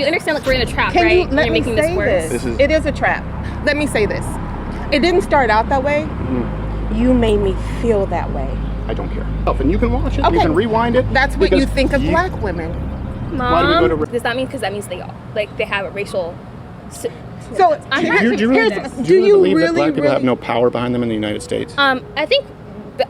understand like we're in a trap, Can right? you let You're me making say this worse. this? It is a trap. Let me say this. It didn't start out that way. You made me feel that way. I don't care. And you can watch it. Okay. You can rewind it. That's what you think of black women. Mom, does that mean because that means they have a racial? So do you really believe that black people have no power behind them in the United States? I think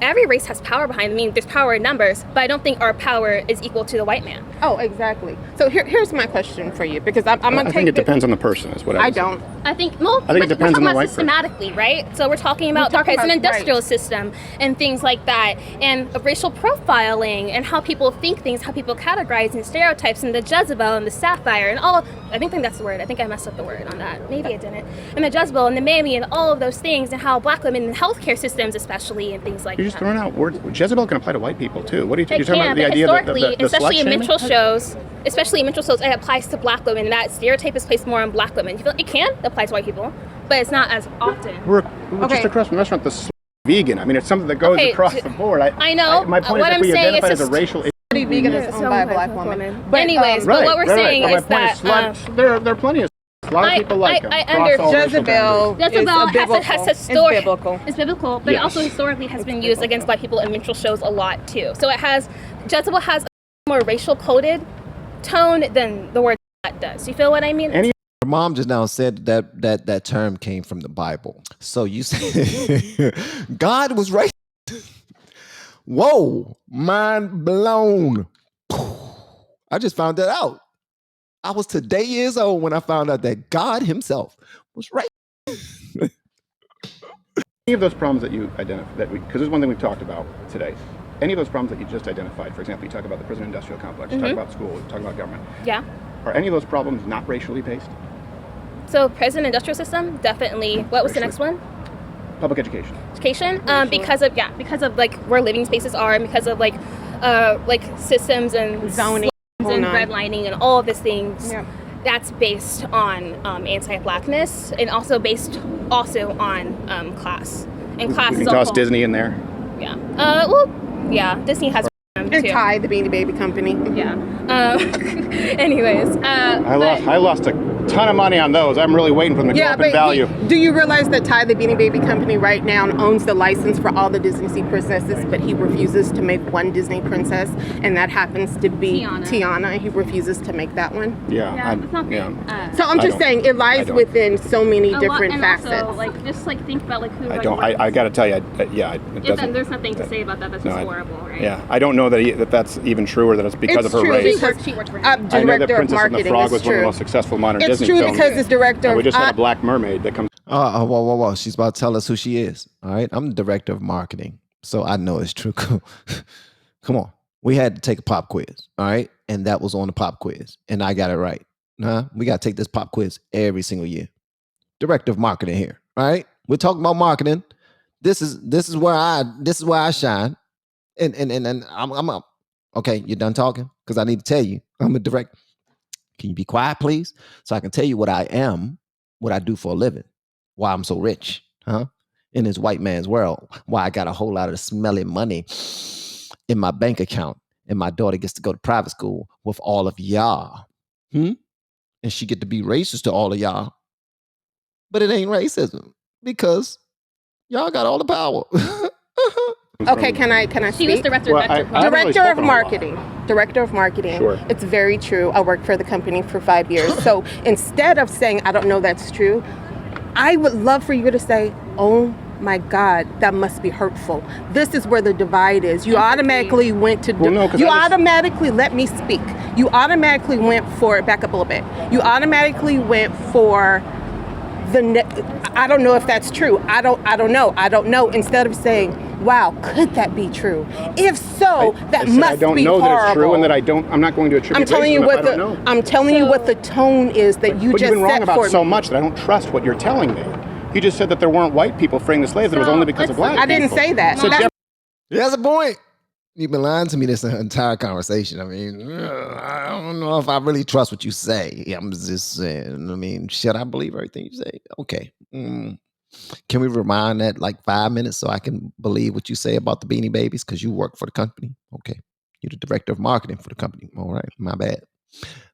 every race has power behind them. I mean, there's power in numbers, but I don't think our power is equal to the white man. Oh, exactly. So here's my question for you, because I'm gonna I think it depends on the person, is what I don't. I think it depends on the white person. Systematically, right? So we're talking about the prison industrial system and things like that, and racial profiling and how people think things, how people categorize and stereotypes, and the Jezebel and the Sapphire and all. I think that's the word. I think I messed up the word on that. Maybe I didn't. And the Jezebel and the Mammy and all of those things, and how black women in healthcare systems, especially, and things like that. You're just throwing out words. Jezebel can apply to white people too. What are you talking about? The idea historically, that especially in minstrel shows, it applies to black women. That stereotype is placed more on black women. You feel it can apply to white people, but it's not as often. We're just across from the restaurant. The vegan. I mean, it's something that goes across the board. I know. My point is, if we identify as a racial. Vegan is owned by a black woman. But anyways, but what we're saying is that there are plenty of. A lot of people like them. I understand. Jezebel has biblical. It's biblical, but it also historically has been used against black people in minstrel shows a lot too. So Jezebel has a more racial coded tone than the word that does. You feel what I mean? Your mom just now said that term came from the Bible. So you say God was racist. Whoa, mind blown. I just found that out. I was today years old when I found out that God himself was right. Any of those problems that you identified, because there's one thing we've talked about today. Any of those problems that you just identified, for example, you talk about the prison industrial complex, you talk about school, you talk about government. Yeah. Are any of those problems not racially based? So prison industrial system, definitely. What was the next one? Public education. Education, because of like where living spaces are, and because of like systems and zoning and redlining and all of these things. Yeah. That's based on anti-blackness, and also based on class. And class. You can toss Disney in there. Yeah. Disney has. And Ty, the Beanie Baby company. Yeah. Anyways, I lost a ton of money on those. I'm really waiting for them to go up in value. Do you realize that Ty, the Beanie Baby company, right now owns the license for all the Disney princesses, but he refuses to make one Disney princess, and that happens to be Tiana, and he refuses to make that one. It's not big. So I'm just saying, it lies within so many different facets. Also, just think about who. I got to tell you, there's nothing to say about that. That's just horrible, right? Yeah, I don't know that that's even true, or that it's because of her race. She worked for him. I know that Princess and the Frog was one of the most successful modern Disney films. It's true because it's director. And we just had a Black Mermaid that comes. Whoa. She's about to tell us who she is. All right. I'm the director of marketing, so I know it's true. Come on. We had to take a pop quiz. All right. And that was on the pop quiz. And I got it right. We got to take this pop quiz every single year. Director of marketing here. All right. We're talking about marketing. This is where I shine. And I'm up. Okay, you're done talking? Because I need to tell you, I'm a director. Can you be quiet, please? So I can tell you what I am, what I do for a living, why I'm so rich, in this white man's world, why I got a whole lot of smelly money in my bank account, and my daughter gets to go to private school with all of y'all. And she get to be racist to all of y'all. But it ain't racism because y'all got all the power. Okay, can I speak? She was director of marketing. Director of marketing. Sure. It's very true. I worked for the company for 5 years. So instead of saying, I don't know that's true, I would love for you to say, oh my God, that must be hurtful. This is where the divide is. You automatically went to, let me speak. You automatically went for, back up a little bit. You automatically went for I don't know if that's true. I don't know. Instead of saying, wow, could that be true? If so, that must be horrible. I don't know that it's true, and that I'm not going to attribute. I'm telling you what the tone is that you just set for me. But you've been wrong about so much that I don't trust what you're telling me. You just said that there weren't white people freeing the slaves. It was only because of black people. I didn't say that. That's a point. You've been lying to me this entire conversation. I mean, I don't know if I really trust what you say. I'm just saying, I mean, should I believe everything you say? Okay. Can we rewind that like 5 minutes so I can believe what you say about the Beanie Babies? Because you work for the company. Okay. You're the director of marketing for the company. All right. My bad.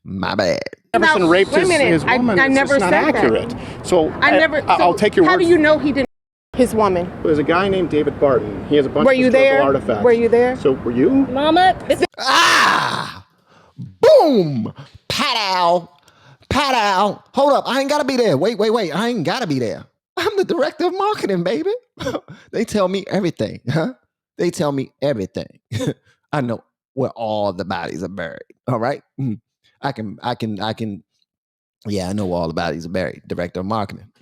My bad. Jefferson raped wait a minute. his woman. I never it's not said accurate. that. So I'll take your How word. do you know he didn't his woman? There's a guy named David Barton. He has a bunch Were of you historical there? artifacts. Were you there? So were you? Mama, this Ah! Boom! Pat out. Hold up. I ain't gotta be there. Wait. I ain't gotta be there. I'm the director of marketing, baby. They tell me everything, huh? They tell me everything. I know where all the bodies are buried. All right. I can. Yeah, I know where all the bodies are buried. Director of marketing.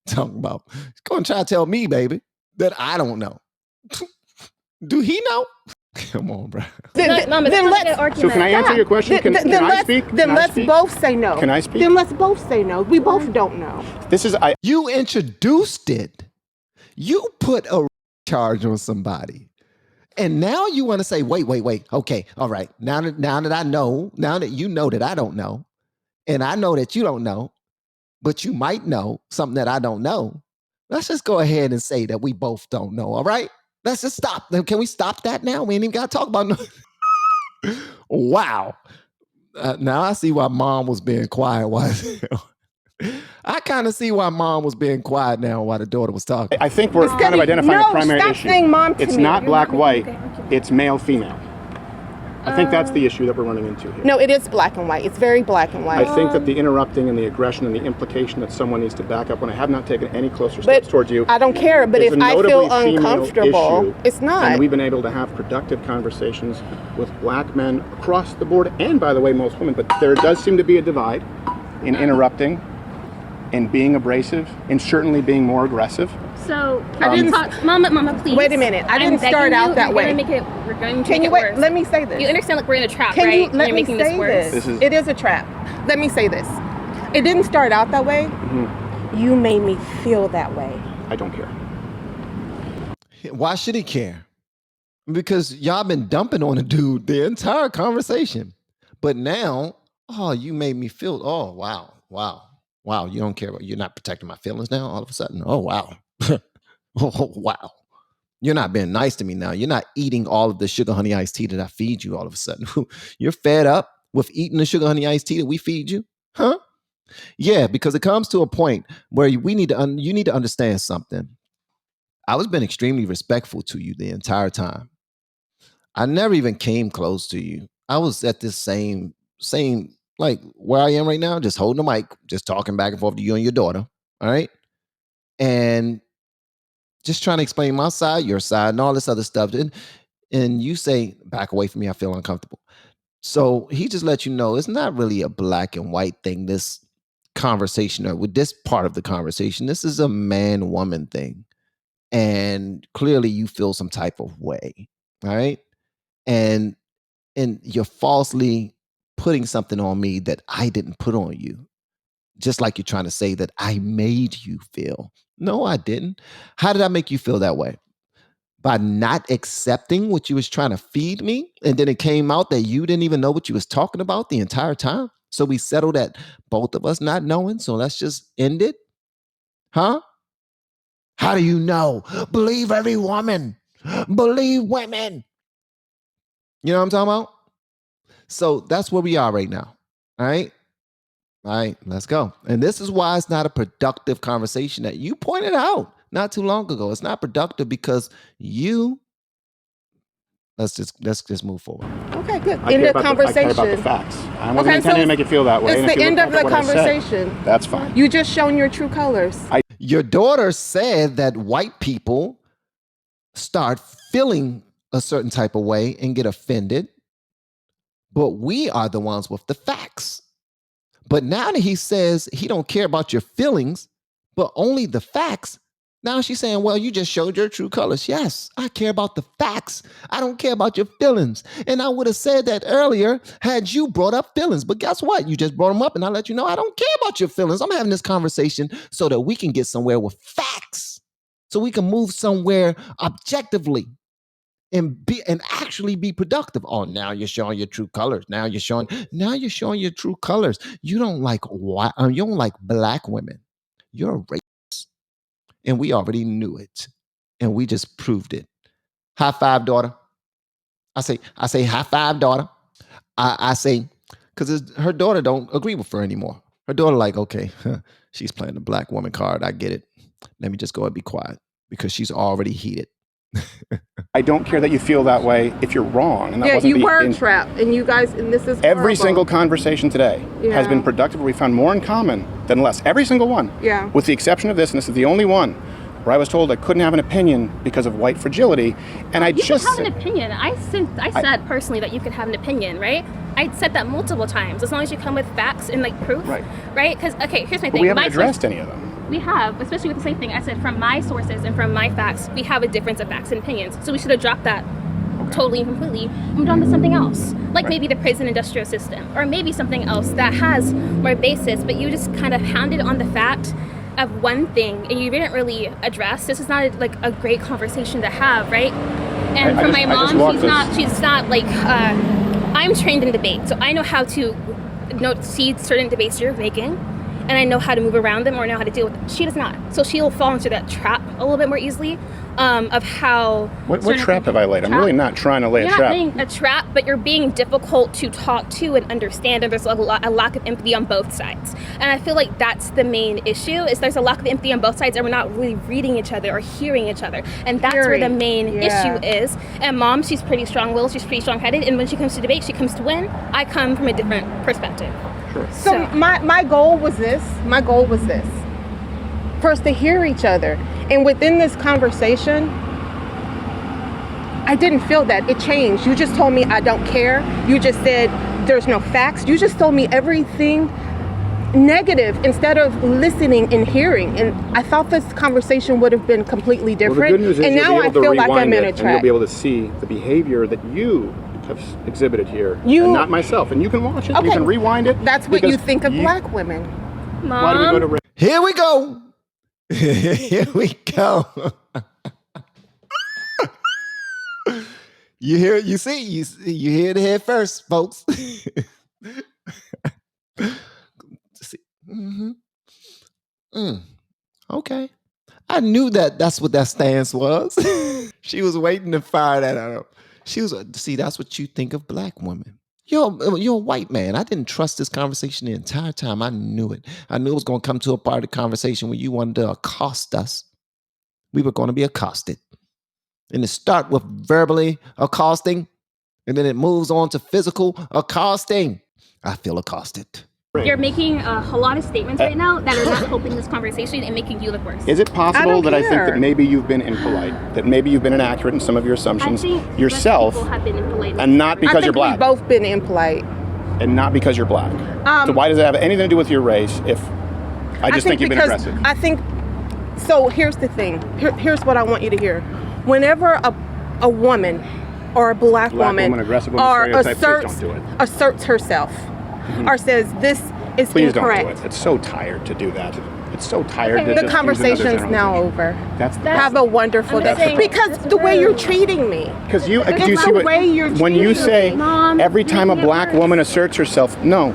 Talking about. Going to try to tell me, baby, that I don't know. Do he know? Come on, bro. Mama, then let's. So can I answer your question? Can I speak? Then let's both say no. Can I speak? Then let's both say no. We both don't know. You introduced it. You put a charge on somebody. And now you want to say, wait. Okay, all right. Now that I know, now that you know that I don't know, and I know that you don't know, but you might know something that I don't know. Let's just go ahead and say that we both don't know, all right? Let's just stop. Can we stop that now? We ain't even got to talk about no. Wow. Now I see why mom was being quiet. I kind of see why mom was being quiet now while the daughter was talking. I think we're kind of identifying a primary stop issue. Saying mom to it's me. not black-white. It's male-female. I think that's the issue that we're running into here. No, it is black and white. It's very black and white. I think that the interrupting and the aggression and the implication that someone needs to back up when I have not taken any closer steps towards you. I don't care, but if I feel uncomfortable, issue, it's not. And we've been able to have productive conversations with black men across the board, and by the way, most women, but there does seem to be a divide in interrupting and being abrasive and certainly being more aggressive. So I didn't talk, Mama, please. Wait a minute. I didn't start out that way. We're going to Can make you it wait? worse. Let me say this. You understand, like, we're in a trap, Can right? you let You're me making say this worse. this? It is a trap. Let me say this. It didn't start out that way. Mm-hmm. You made me feel that way. I don't care. Why should he care? Because y'all been dumping on a dude the entire conversation. But now, you made me feel, wow, you don't care about, you're not protecting my feelings now all of a sudden. Oh, wow. Oh, wow. You're not being nice to me now. You're not eating all of the sugar honey iced tea that I feed you all of a sudden. You're fed up with eating the sugar honey iced tea that we feed you? Huh? Yeah, because it comes to a point where you need to understand something. I was been extremely respectful to you the entire time. I never even came close to you. I was at this same like where I am right now, just holding the mic, just talking back and forth to you and your daughter. All right. And just trying to explain my side, your side, and all this other stuff. And you say, back away from me, I feel uncomfortable. So he just let you know it's not really a black and white thing, this conversation, or with this part of the conversation. This is a man-woman thing. And clearly you feel some type of way. All right. And you're falsely putting something on me that I didn't put on you. Just like you're trying to say that I made you feel. No, I didn't. How did I make you feel that way? By not accepting what you was trying to feed me? And then it came out that you didn't even know what you was talking about the entire time? So we settled at both of us not knowing, so let's just end it? Huh? How do you know? Believe every woman. Believe women. You know what I'm talking about? So that's where we are right now. All right? All right, let's go. And this is why it's not a productive conversation that you pointed out not too long ago. It's not productive because let's just move forward. Okay, good. End of conversation. I care about the facts. I wasn't intending to make it feel that way. It's the end of the conversation. That's fine. You just shown your true colors. Your daughter said that white people start feeling a certain type of way and get offended, but we are the ones with the facts. But now that he says he don't care about your feelings, but only the facts, now she's saying, well, you just showed your true colors. Yes, I care about the facts. I don't care about your feelings. And I would have said that earlier had you brought up feelings. But guess what? You just brought them up and I let you know I don't care about your feelings. I'm having this conversation so that we can get somewhere with facts, so we can move somewhere objectively and actually be productive. Oh, now you're showing your true colors. Now you're showing your true colors. You don't like you don't like black women. You're a racist. And we already knew it. And we just proved it. High five, daughter. I say high five, daughter. I say because her daughter don't agree with her anymore. Her daughter like, okay, she's playing the black woman card. I get it. Let me just go and be quiet because she's already heated. I don't care that you feel that way if you're wrong. And that Yeah, wasn't you were trapped, and you guys, and this is every horrible. single conversation today has been productive, where we found more in common than less. Every single one. Yeah. With the exception of this, and this is the only one where I was told I couldn't have an opinion because of white fragility, and I You just can have an opinion. I said personally that you could have an opinion, right? I said that multiple times, as long as you come with facts and like proof, right? Because okay, here's my but thing. we haven't addressed any of them. We have, especially with the same thing. I said from my sources and from my facts, we have a difference of facts and opinions. So we should have dropped that totally and completely and moved on to something else, like maybe the prison industrial system, or maybe something else that has more basis. But you just kind of hounded on the fact of one thing, and you didn't really address. This is not like a great conversation to have, right? And for my mom, she's not like I'm trained in debate, so I know how to see certain debates you're making. And I know how to move around them or know how to deal with them. She does not. So she'll fall into that trap a little bit more easily of how... What trap have I laid? I'm really not trying to lay a trap. You're not laying a trap, but you're being difficult to talk to and understand, and there's a lack of empathy on both sides. And I feel like that's the main issue, is there's a lack of empathy on both sides, and we're not really reading each other or hearing each other. And that's where the main issue is. And Mom, she's pretty strong-willed, she's pretty strong-headed, and when she comes to debate, she comes to win. I come from a different perspective. So my goal was this. My goal was this. For us to hear each other. And within this conversation, I didn't feel that. It changed. You just told me I don't care. You just said there's no facts. You just told me everything negative instead of listening and hearing. And I thought this conversation would have been completely different. Well, the good news is and now I feel like I'm in a and trap. you'll be able to see the behavior that you have exhibited here, and not myself. And you can watch it. Okay. You can rewind it. That's what you think of black women. Mom. Why do we go to... Here we go. Here we go. You hear? You see? You hear it here first, folks. Okay. I knew that's what that stance was. She was waiting to fire that out. She was, see, that's what you think of black women. You're a white man. I didn't trust this conversation the entire time. I knew it. I knew it was going to come to a part of the conversation where you wanted to accost us. We were going to be accosted. And it start with verbally accosting, and then it moves on to physical accosting. I feel accosted. You're making a lot of statements right now that are not helping this conversation and making you look worse. Is it possible that I think that maybe you've been impolite, that maybe you've been inaccurate in some of your assumptions yourself, people have been impolite, and not because you're black? We've both been impolite. And not because you're black. So why does it have anything to do with your race if I just think you've been aggressive? I think, so here's the thing. Here's what I want you to hear. Whenever a woman or a black woman aggressive woman, asserts herself, or says this is Please incorrect. Don't do it. It's so tired to do that. It's so tired. Okay. The conversation's now over. Have a wonderful day. Because the way you're treating me. Because you see what when you say every time a black woman asserts herself, no,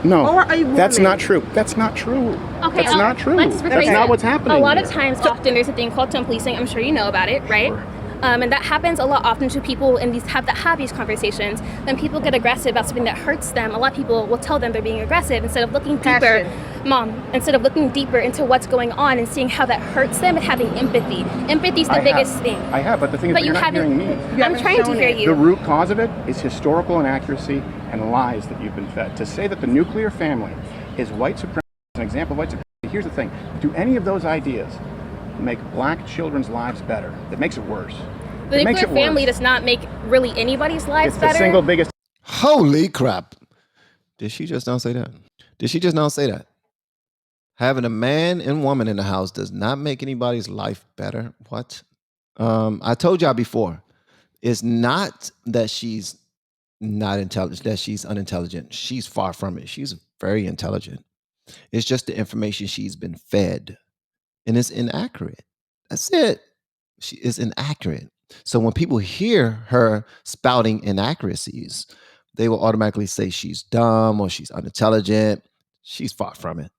that's not true. That's not true. Okay, that's not true. That's not what's happening. A lot of times, often there's a thing called tone policing. I'm sure you know about it, right? Sure. And that happens a lot often to people in have these conversations. When people get aggressive about something that hurts them, a lot of people will tell them they're being aggressive instead of looking deeper. Instead of looking deeper into what's going on and seeing how that hurts them and having empathy. Empathy is the biggest thing. I have, but the thing is, you're not hearing me. I'm trying to hear you. The root cause of it is historical inaccuracy and lies that you've been fed. To say that the nuclear family is white supremacy, an example of white supremacy. Here's the thing: do any of those ideas make black children's lives better? It makes it worse. The nuclear family does not make really anybody's lives better. It's the single biggest. Holy crap. Did she just not say that? Did she just not say that? Having a man and woman in the house does not make anybody's life better. What? I told y'all before, it's not that she's not intelligent, that she's unintelligent. She's far from it. She's very intelligent. It's just the information she's been fed, and it's inaccurate. That's it. She is inaccurate. So when people hear her spouting inaccuracies, they will automatically say she's dumb or she's unintelligent. She's far from it.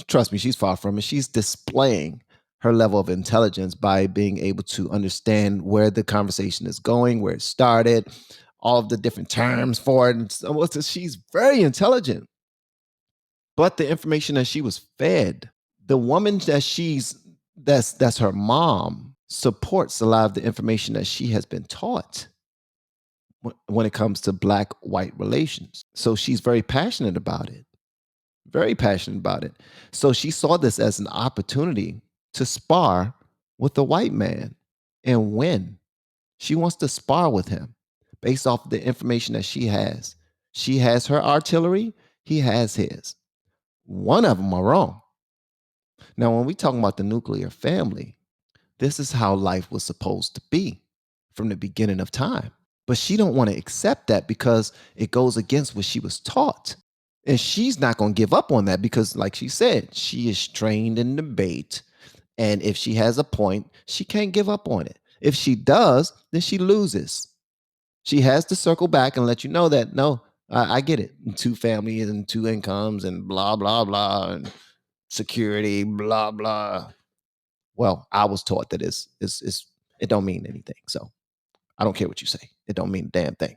Trust me, she's far from it. She's displaying her level of intelligence by being able to understand where the conversation is going, where it started, all of the different terms for it. And so she's very intelligent. But the information that she was fed, the woman that that's her mom, supports a lot of the information that she has been taught when it comes to Black-white relations. So she's very passionate about it. Very passionate about it. So she saw this as an opportunity to spar with a white man and win. She wants to spar with him based off the information that she has. She has her artillery, he has his. One of them are wrong. Now, when we talk about the nuclear family, this is how life was supposed to be from the beginning of time. But she don't want to accept that because it goes against what she was taught. And she's not going to give up on that because, like she said, she is trained in debate. And if she has a point, she can't give up on it. If she does, then she loses. She has to circle back and let you know that, no, I get it. 2 families and 2 incomes and blah, blah, blah, and security, blah, blah. Well, I was taught that it don't mean anything. So I don't care what you say. It don't mean a damn thing.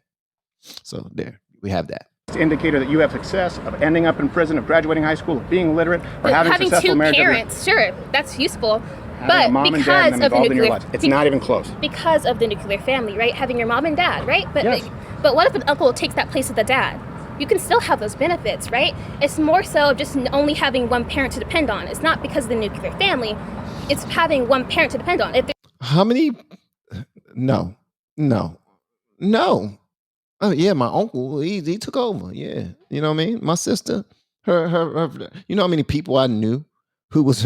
So there, we have that. Indicator that you have success of ending up in prison, of graduating high school, of being illiterate, or having successful 2 marriage. parents, sure, that's useful. But mom and dad and them involved in your life, it's not even close. Because of the nuclear family, right? Having your mom and dad, right? But yes. But what if an uncle takes that place of the dad? You can still have those benefits, right? It's more so just only having one parent to depend on. It's not because of the nuclear family. It's having one parent to depend on. How many? No. Oh yeah, my uncle, he took over. Yeah, you know what I mean. My sister, her. You know how many people I knew who was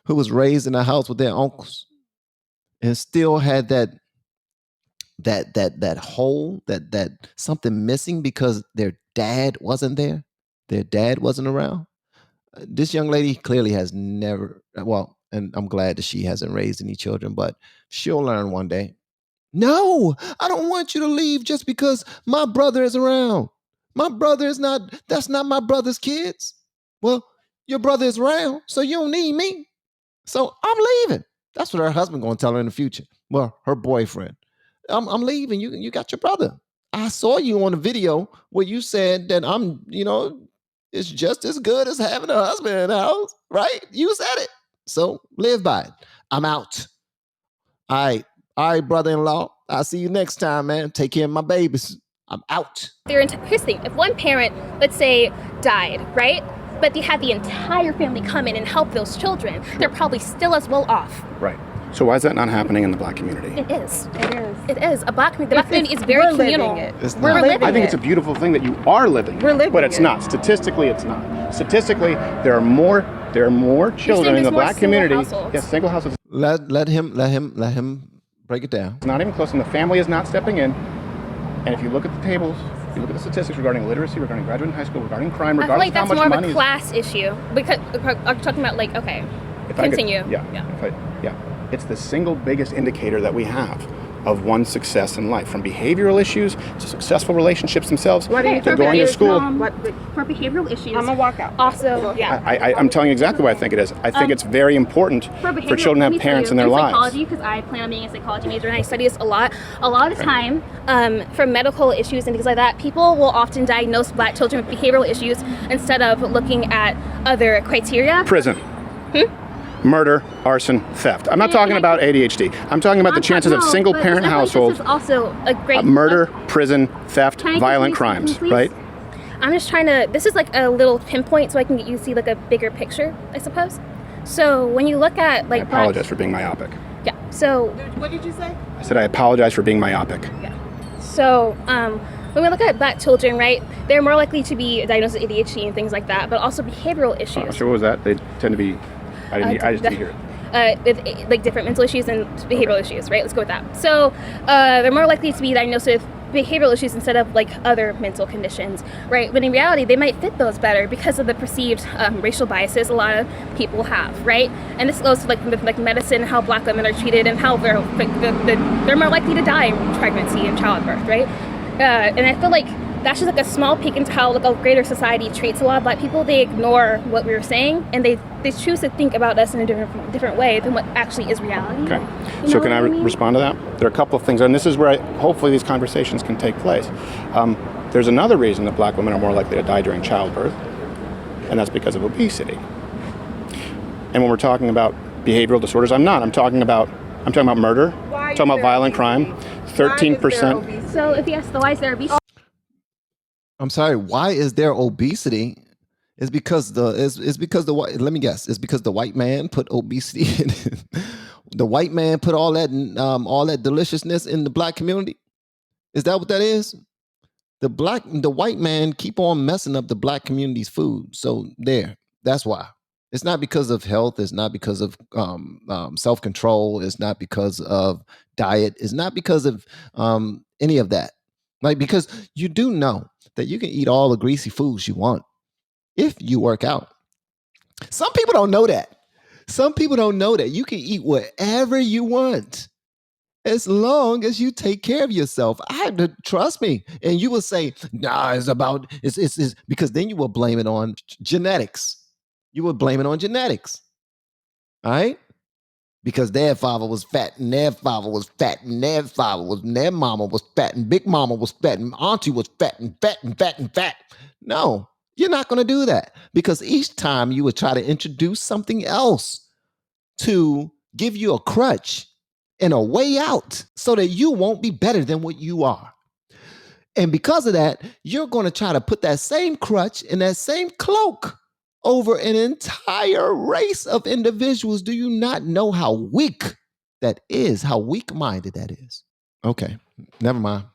who was raised in a house with their uncles and still had that hole, that something missing because their dad wasn't there. Their dad wasn't around. This young lady clearly has never. Well, and I'm glad that she hasn't raised any children, but she'll learn one day. No, I don't want you to leave just because my brother is around. My brother is not, that's not my brother's kids. Well, your brother is around, so you don't need me. So I'm leaving. That's what her husband going to tell her in the future. Well, her boyfriend. I'm leaving. You got your brother. I saw you on a video where you said that it's just as good as having a husband in the house, right? You said it. So live by it. I'm out. All right, brother-in-law. I'll see you next time, man. Take care of my babies. I'm out. Here's the thing. If one parent, let's say, died, right? But they had the entire family come in and help those children, they're probably still as well off. Right. So why is that not happening in the Black community? It is. It is. It is. The Black community is very communal. We're living I think it's a beautiful thing that you are living. We're living but it's not. Statistically, it's not. Statistically, there are more children in the Black community. Yes, single households. Let him break it down. It's not even close, and the family is not stepping in. And if you look at the tables, if you look at the statistics regarding literacy, regarding graduating high school, regarding crime, regardless of how much money. I feel like that's more of a class issue. Because are you talking about continue? It's the single biggest indicator that we have of one's success in life, from behavioral issues to successful relationships themselves, to going to school. For behavioral issues, I'm gonna walk out. Also, yeah. I'm telling you exactly what I think it is. I think it's very important for children to have parents in their lives. Psychology, because I plan on being a psychology major and I study this a lot. A lot of the time, for medical issues and things like that, people will often diagnose Black children with behavioral issues instead of looking at other criteria. Prison. Murder, arson, theft. I'm not talking about ADHD. I'm talking about the chances of single-parent households. This is also a great murder, prison, theft, violent crimes, right? I'm just trying to. This is like a little pinpoint, so I can get you to see like a bigger picture, I suppose. So when you look at I apologize for being myopic. Yeah. So. What did you say? I said I apologize for being myopic. Yeah. So when we look at Black children, right, they're more likely to be diagnosed with ADHD and things like that, but also behavioral issues. So what was that? They tend to be. I just didn't hear it. With like different mental issues and behavioral issues, right? Let's go with that. So they're more likely to be diagnosed with behavioral issues instead of like other mental conditions, right? When in reality, they might fit those better because of the perceived racial biases a lot of people have, right? And this goes to like medicine, how Black women are treated, and how they're more likely to die in pregnancy and childbirth, right? And I feel like that's just like a small peek into how like a greater society treats a lot of Black people. They ignore what we were saying, and they choose to think about us in a different way than what actually is reality. Okay. You So know can I what mean? respond to that? There are a couple of things, and this is where hopefully these conversations can take place. There's another reason that Black women are more likely to die during childbirth, and that's because of obesity. And when we're talking about behavioral disorders, I'm talking about murder. I'm talking about violent crime. 13%. So if yes, the why is there obesity? I'm sorry. Why is there obesity? It's because let me guess. It's because the white man put obesity in it. The white man put all that deliciousness in the Black community. Is that what that is? The white man keep on messing up the Black community's food. So that's why. It's not because of health. It's not because of self-control. It's not because of diet. It's not because of any of that. Like, because you do know that you can eat all the greasy foods you want if you work out. Some people don't know that. Some people don't know that you can eat whatever you want as long as you take care of yourself. I have to trust me. And you will say, nah, it's because then you will blame it on genetics. You would blame it on genetics. All right? Because their father was fat, and their father was fat, and their mama was fat, and big mama was fat, and auntie was fat, and fat, and fat, and fat. No, you're not going to do that. Because each time you would try to introduce something else to give you a crutch and a way out so that you won't be better than what you are. And because of that, you're going to try to put that same crutch and that same cloak over an entire race of individuals. Do you not know how weak that is? How weak-minded that is? Okay, never mind.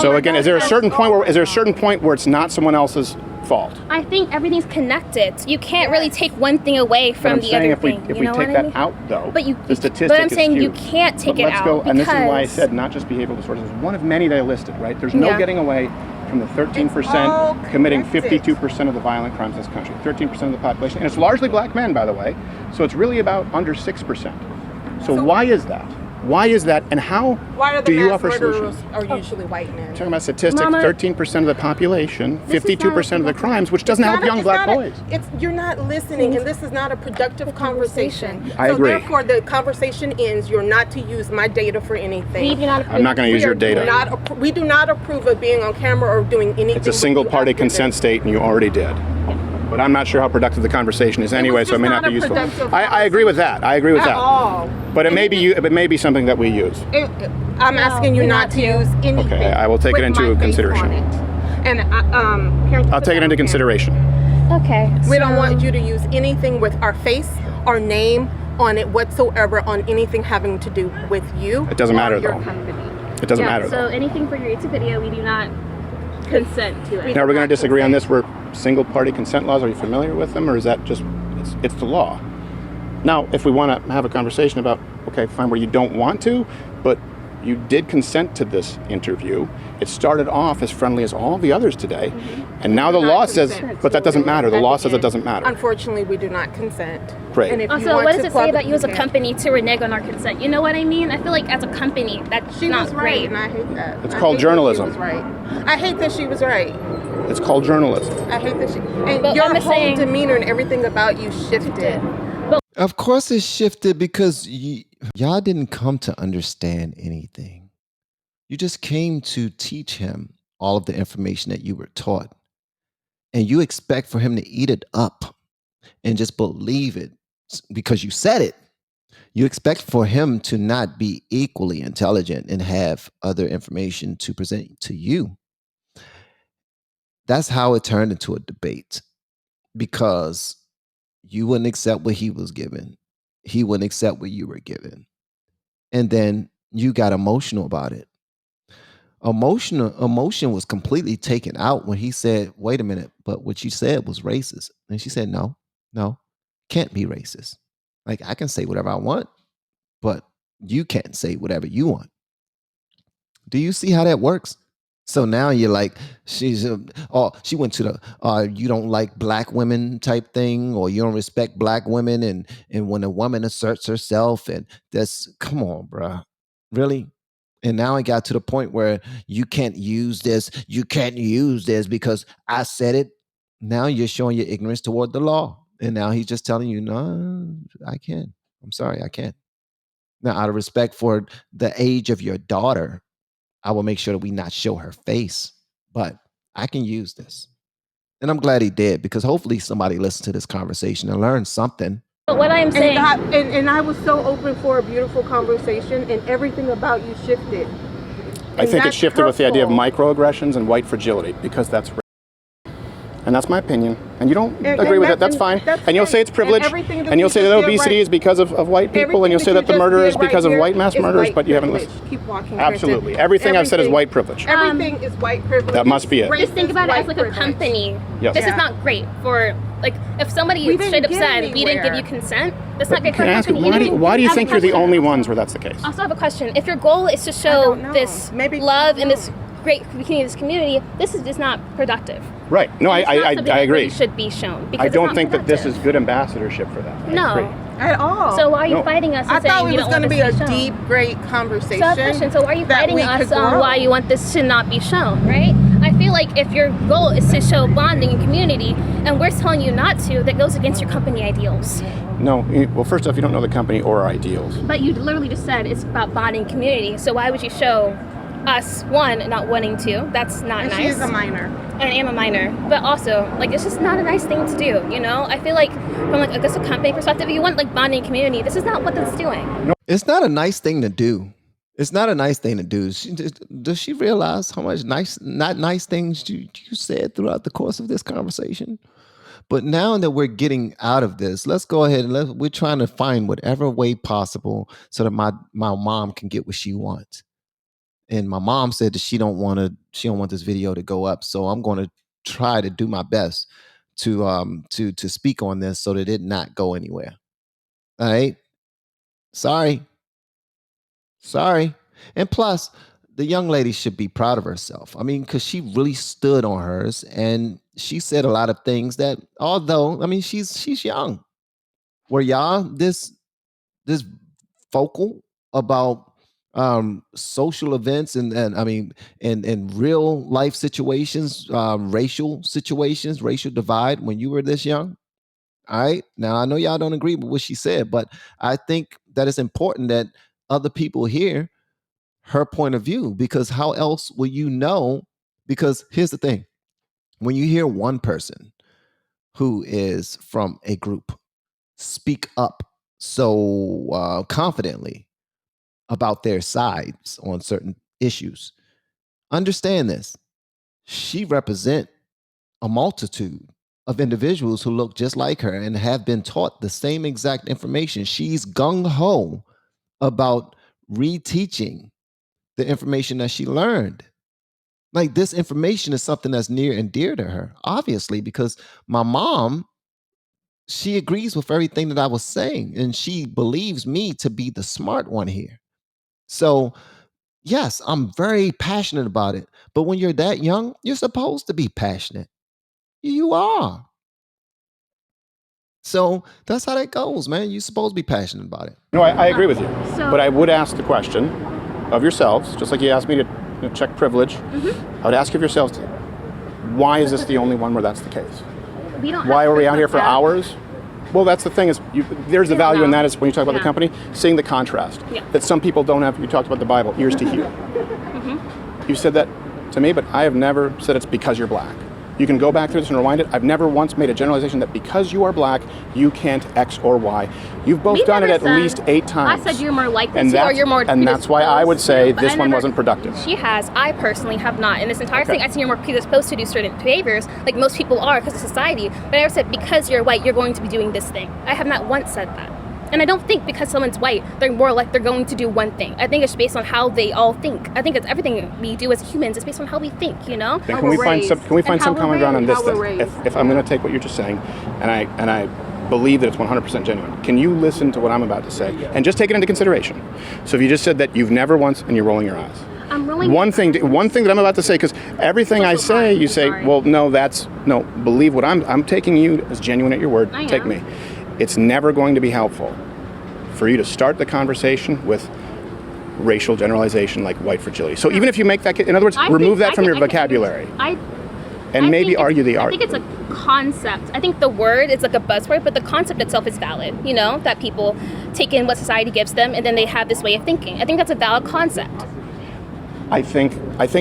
So again, is there a certain point where it's not someone else's fault? I think everything's connected. You can't really take one thing away from the other thing. If we take that out, though, the statistic but I'm saying is you huge. can't take it out. And this is why I said not just behavioral disorders. It's one of many that I listed, right? There's no getting away from the 13% committing 52% of the violent crimes in this country. 13% of the population. And it's largely Black men, by the way. So it's really about under 6%. So why is that? Why is that, and how do you offer solutions? Are usually white men. Talking about statistics, 13% of the population, 52% of the crimes, which doesn't help young Black boys. You're not listening, and this is not a productive conversation. I agree. So therefore, the conversation ends. You're not to use my data for anything. I'm not going to use your data. We do not approve of being on camera or doing anything. It's a single-party consent state, and you already did. But I'm not sure how productive the conversation is anyway, so it may not be useful. I agree with that. All. But it may be something that we use. I'm asking you not to use anything. Okay, I will take it into consideration. And I'll take it into consideration. Okay. We don't want you to use anything with our face, our name on it whatsoever, on anything having to do with you. It doesn't matter, though. It doesn't matter, So though. anything for your YouTube video, we do not consent to it. Now, we're going to disagree on this. We're single-party consent laws. Are you familiar with them, or is that just it's the law? Now, if we want to have a conversation about, okay, fine, where you don't want to, but you did consent to this interview. It started off as friendly as all the others today, and now the law says, but that doesn't matter. The law says it doesn't matter. Unfortunately, we do not consent. Great. And if you Also, want what does to it say about you as a company to renege on our consent? You know what I mean? I feel like as a company, that's She not was right, great. and I hate that. It's called journalism. She was right. I hate that she was right. It's called journalism. I hate that she. And But your I'm whole saying- demeanor and everything about you shifted. Of course it shifted because y'all didn't come to understand anything. You just came to teach him all of the information that you were taught. And you expect for him to eat it up and just believe it because you said it. You expect for him to not be equally intelligent and have other information to present to you. That's how it turned into a debate, because you wouldn't accept what he was given. He wouldn't accept what you were given. And then you got emotional about it. Emotion was completely taken out when he said, wait a minute, but what you said was racist. And she said, no, can't be racist. Like, I can say whatever I want, but you can't say whatever you want. Do you see how that works? So now you're like, she went to the, you don't like Black women type thing, or you don't respect Black women. And when a woman asserts herself, and that's, come on, bruh. Really? And now it got to the point where you can't use this. You can't use this because I said it. Now you're showing your ignorance toward the law. And now he's just telling you, no, I can't. I'm sorry, I can't. Now, out of respect for the age of your daughter, I will make sure that we not show her face. But I can use this. And I'm glad he did, because hopefully somebody listened to this conversation and learned something. But what I'm saying, and I was so open for a beautiful conversation, and everything about you shifted. I think it shifted with the idea of microaggressions and white fragility, because that's rape. And that's my opinion. And you don't agree with it, that's fine. And you'll say it's privilege, and you'll say that obesity is because of white people, and you'll say that the murder is because of white mass murderers, but you haven't listened. Keep walking. Absolutely. Everything I've said is white privilege. Everything is white privilege. That must be it. Just think about it as like a company. Yes. This is not great for, like, if somebody straight up said, we didn't give you consent, that's not great for a company. Why do you think you're the only ones where that's the case? I also have a question. If your goal is to show this love and this great community, this is just not productive. Right. No, I agree. It should be shown. I don't think that this is good ambassadorship for that. No. At all. So why are you fighting us and saying you don't want this to be shown? I thought it was going to be a deep, great conversation. So why are you fighting us on why you want this to not be shown, right? I feel like if your goal is to show bonding and community, and we're telling you not to, that goes against your company ideals. No. Well, first off, you don't know the company or our ideals. But you literally just said it's about bonding community. So why would you show us, one, not wanting to? That's not nice. She is a minor. And I am a minor. But also, like, it's just not a nice thing to do, you know? I feel like from, like, I guess a company perspective, if you want, like, bonding community, this is not what that's doing. No. It's not a nice thing to do. It's not a nice thing to do. Does she realize how much not nice things you said throughout the course of this conversation? But now that we're getting out of this, let's go ahead and we're trying to find whatever way possible so that my mom can get what she wants. And my mom said that she don't want this video to go up. So I'm going to try to do my best to speak on this so that it not go anywhere. All right. Sorry. And plus, the young lady should be proud of herself. I mean, because she really stood on hers, and she said a lot of things that, although, I mean, she's young. Were y'all this vocal about social events and real life situations, racial situations, racial divide when you were this young? All right. Now, I know y'all don't agree with what she said, but I think that it's important that other people hear her point of view, because how else will you know? Because here's the thing. When you hear one person who is from a group speak up so confidently about their sides on certain issues, understand this. She represents a multitude of individuals who look just like her and have been taught the same exact information. She's gung-ho about reteaching the information that she learned. Like, this information is something that's near and dear to her, obviously, because my mom, she agrees with everything that I was saying, and she believes me to be the smart one here. So, yes, I'm very passionate about it. But when you're that young, you're supposed to be passionate. You are. So that's how that goes, man. You're supposed to be passionate about it. No, I agree with you. But I would ask the question of yourselves, just like you asked me to check privilege. Mm-hmm. I would ask of yourselves, why is this the only one where that's the case? Why are we out here for hours? Well, that's the thing, is there's the value in that, is when you talk about the company, seeing the contrast. Yeah. That some people don't have. You talked about the Bible, ears to hear. Mm-hmm. You said that to me, but I have never said it's because you're black. You can go back through this and rewind it. I've never once made a generalization that because you are black, you can't X or Y. You've both done it at least 8 times. I said you're more likely to, or you're more predisposed. And that's why I would say this one wasn't productive. She has. I personally have not. In this entire thing, I think you're more predisposed to do certain behaviors, like most people are because of society. But I never said because you're white, you're going to be doing this thing. I have not once said that. And I don't think because someone's white, they're more like they're going to do one thing. I think it's based on how they all think. I think it's everything we do as humans is based on how we think, you know? Then can we find some common ground on this then? If I'm going to take what you're just saying, and I believe that it's 100% genuine, can you listen to what I'm about to say and just take it into consideration? So if you just said that you've never once, and you're rolling your eyes. I'm rolling one thing that I'm about to say, because everything I say, you say, well, no, believe what I'm taking you as genuine at your word. Take me. It's never going to be helpful for you to start the conversation with racial generalization like white fragility. So even if you make that, in other words, remove that from your vocabulary. And maybe argue the art. I think it's a concept. I think the word is like a buzzword, but the concept itself is valid, you know, that people take in what society gives them and then they have this way of thinking. I think that's a valid concept. I think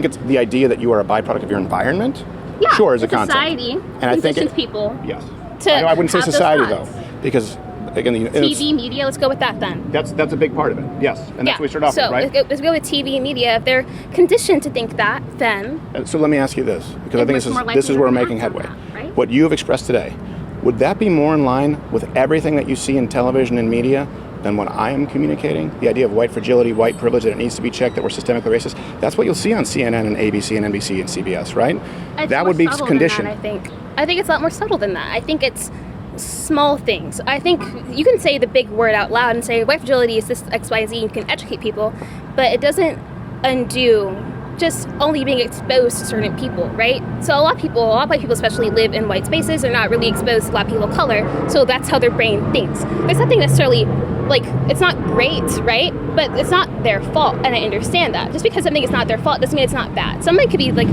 it's the idea that you are a byproduct of your environment. Yeah, sure, is a concept. Society and I think people. Yes. To I wouldn't say have those society thoughts. though, because again, TV, media. Let's go with that then. That's a big part of it. Yes, and that's what we start off with, right? So let's go with TV and media. If they're conditioned to think that, then. So let me ask you this, because I think this is where we're making headway. That, right? What you have expressed today, would that be more in line with everything that you see in television and media than what I am communicating? The idea of white fragility, white privilege, that it needs to be checked, that we're systemically racist. That's what you'll see on CNN and ABC and NBC and CBS, right? That would be conditioned. I think it's a lot more subtle than that. I think it's small things. I think you can say the big word out loud and say white fragility is this X, Y, Z. You can educate people, but it doesn't undo just only being exposed to certain people, right? So a lot of white people especially live in white spaces. They're not really exposed to a lot of people of color, so that's how their brain thinks. There's nothing necessarily, like, it's not great, right? But it's not their fault, and I understand that. Just because something is not their fault doesn't mean it's not bad. Somebody could be like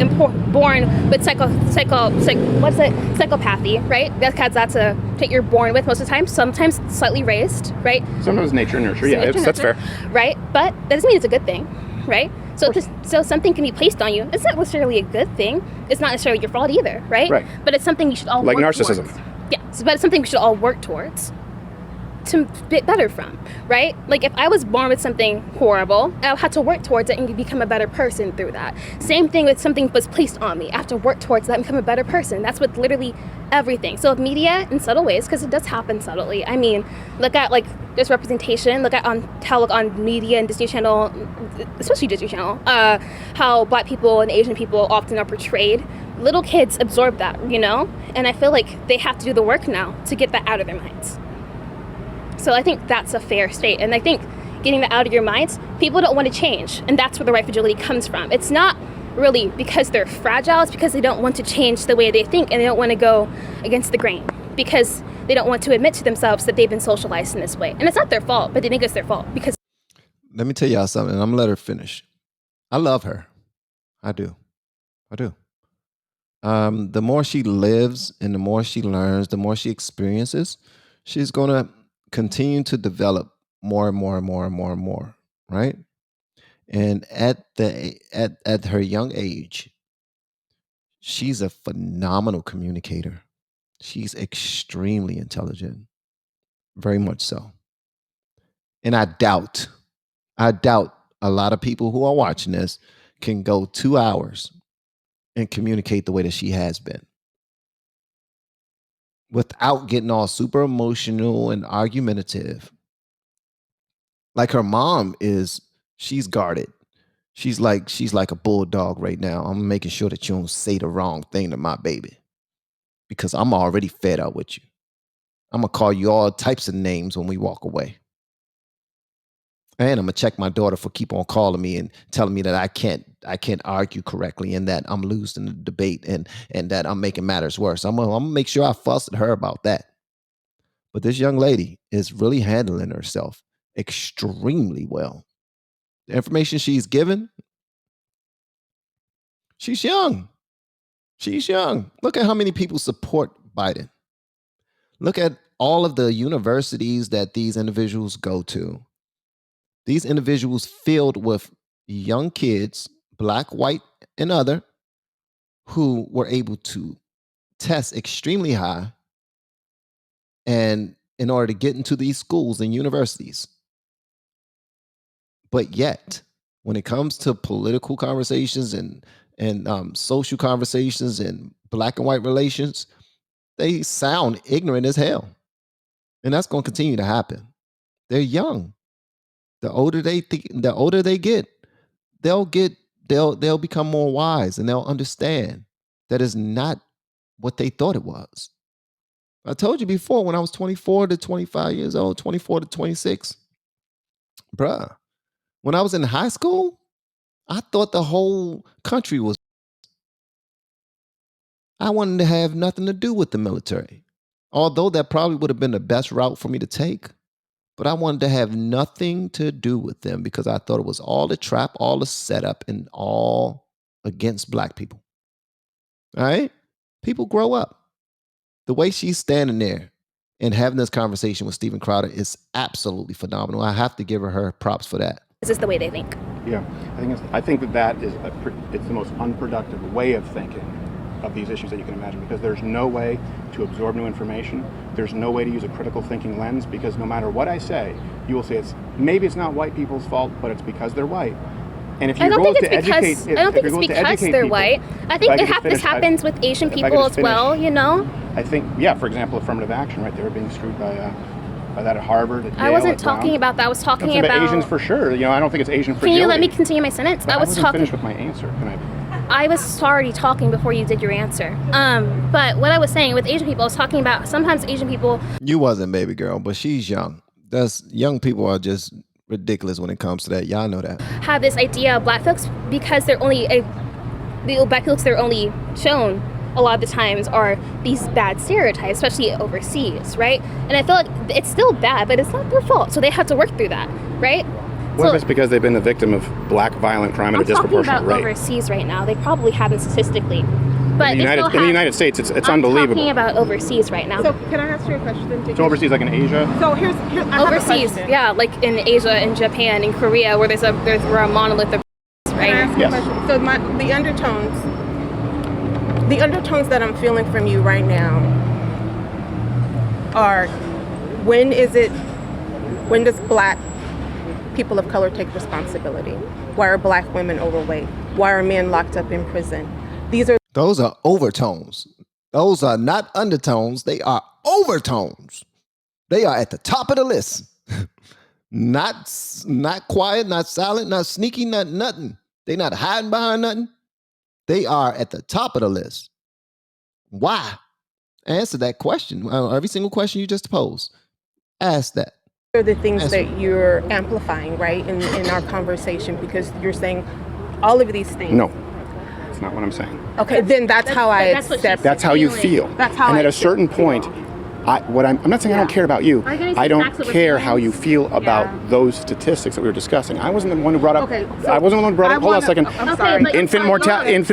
born with psychopathy, right? That's a trait you're born with most of the time. Sometimes slightly raised, right? Sometimes nature and nurture. Yeah, that's fair. Right, but that doesn't mean it's a good thing, right? So something can be placed on you. It's not necessarily a good thing. It's not necessarily your fault either, right? Right. But it's something you should all like work narcissism. towards. Yeah, but it's something we should all work towards to get better from, right? Like if I was born with something horrible, I had to work towards it and become a better person through that. Same thing with something was placed on me. I have to work towards that and become a better person. That's with literally everything. So with media in subtle ways, because it does happen subtly. I mean, look at like this representation, look at on media and Disney Channel, especially Disney Channel, how black people and Asian people often are portrayed. Little kids absorb that, you know? And I feel like they have to do the work now to get that out of their minds. So I think that's a fair state. And I think getting that out of your minds, people don't want to change. And that's where the white fragility comes from. It's not really because they're fragile, it's because they don't want to change the way they think and they don't want to go against the grain because they don't want to admit to themselves that they've been socialized in this way. And it's not their fault, but they think it's their fault because. Let me tell y'all something, and I'm gonna let her finish. I love her. I do. The more she lives and the more she learns, the more she experiences, she's gonna continue to develop more and more and more and more and more, right? And at her young age, she's a phenomenal communicator. She's extremely intelligent, very much so. And I doubt a lot of people who are watching this can go 2 hours and communicate the way that she has been without getting all super emotional and argumentative. Like her mom is, she's guarded. She's like a bulldog right now. I'm making sure that you don't say the wrong thing to my baby because I'm already fed up with you. I'm gonna call you all types of names when we walk away. And I'm gonna check my daughter for keep on calling me and telling me that I can't argue correctly and that I'm losing the debate and that I'm making matters worse. I'm gonna make sure I fuss at her about that. But this young lady is really handling herself extremely well. The information she's given, she's young. She's young. Look at how many people support Biden. Look at all of the universities that these individuals go to. These individuals filled with young kids, black, white, and other, who were able to test extremely high and in order to get into these schools and universities. But yet, when it comes to political conversations and social conversations and black and white relations, they sound ignorant as hell. And that's going to continue to happen. They're young. The older they get, they'll become more wise and they'll understand that is not what they thought it was. I told you before, when I was 24 to 25 years old, 24 to 26, bruh, when I was in high school, I thought the whole country was. I wanted to have nothing to do with the military. Although that probably would have been the best route for me to take. but I wanted to have nothing to do with them because I thought it was all a trap, all a setup, and all against black people. All right? People grow up. The way she's standing there and having this conversation with Steven Crowder is absolutely phenomenal. I have to give her props for that. This is the way they think. Yeah, I think that is it's the most unproductive way of thinking of these issues that you can imagine, because there's no way to absorb new information. There's no way to use a critical thinking lens, because no matter what I say, you will say maybe it's not white people's fault, but it's because they're white. And if you're going to educate, I don't think it's because they're white. I think this happens with Asian people as well, you know? I think, yeah, for example, affirmative action, right? They were being screwed by that at Harvard, at Yale, I wasn't talking about that. I was talking about Asians for sure. You know, I don't think it's Asian for Can you let me continue my sentence? I wasn't finished with my answer. Can I was already talking before you did your answer. But what I was saying with Asian people, I was talking about sometimes Asian people. You wasn't, baby girl, but she's young. Young people are just ridiculous when it comes to that. Y'all know that. Have this idea of black folks because they're only the black folks they're only shown a lot of the times are these bad stereotypes, especially overseas, right? And I feel like it's still bad, but it's not their fault. So they have to work through that, right? What if it's because they've been the victim of black violent crime at a disproportionate rate? I'm talking about overseas right now. They probably haven't statistically. But in the United States, it's unbelievable. I'm talking about overseas right now. So can I ask you a question? So overseas, like in Asia? So here's overseas, yeah, like in Asia, in Japan, in Korea, where we're a monolith of right? Yes. So the undertones that I'm feeling from you right now are, when does black people of color take responsibility? Why are black women overweight? Why are men locked up in prison? Those are overtones. Those are not undertones. They are overtones. They are at the top of the list. Not quiet, not silent, not sneaky, not nothing. They're not hiding behind nothing. They are at the top of the list. Why? Answer that question. Every single question you just posed. Ask that. Are the things that you're amplifying, right, in our conversation, because you're saying all of these things. No, that's not what I'm saying. Okay, then that's how I accept. That's how you feel. That's how. And at a certain point, I'm not saying I don't care about you. I don't care how you feel about those statistics that we were discussing. I wasn't the one who brought up. Okay, so I wasn't the one who brought up. Hold on a second. I'm sorry. Infant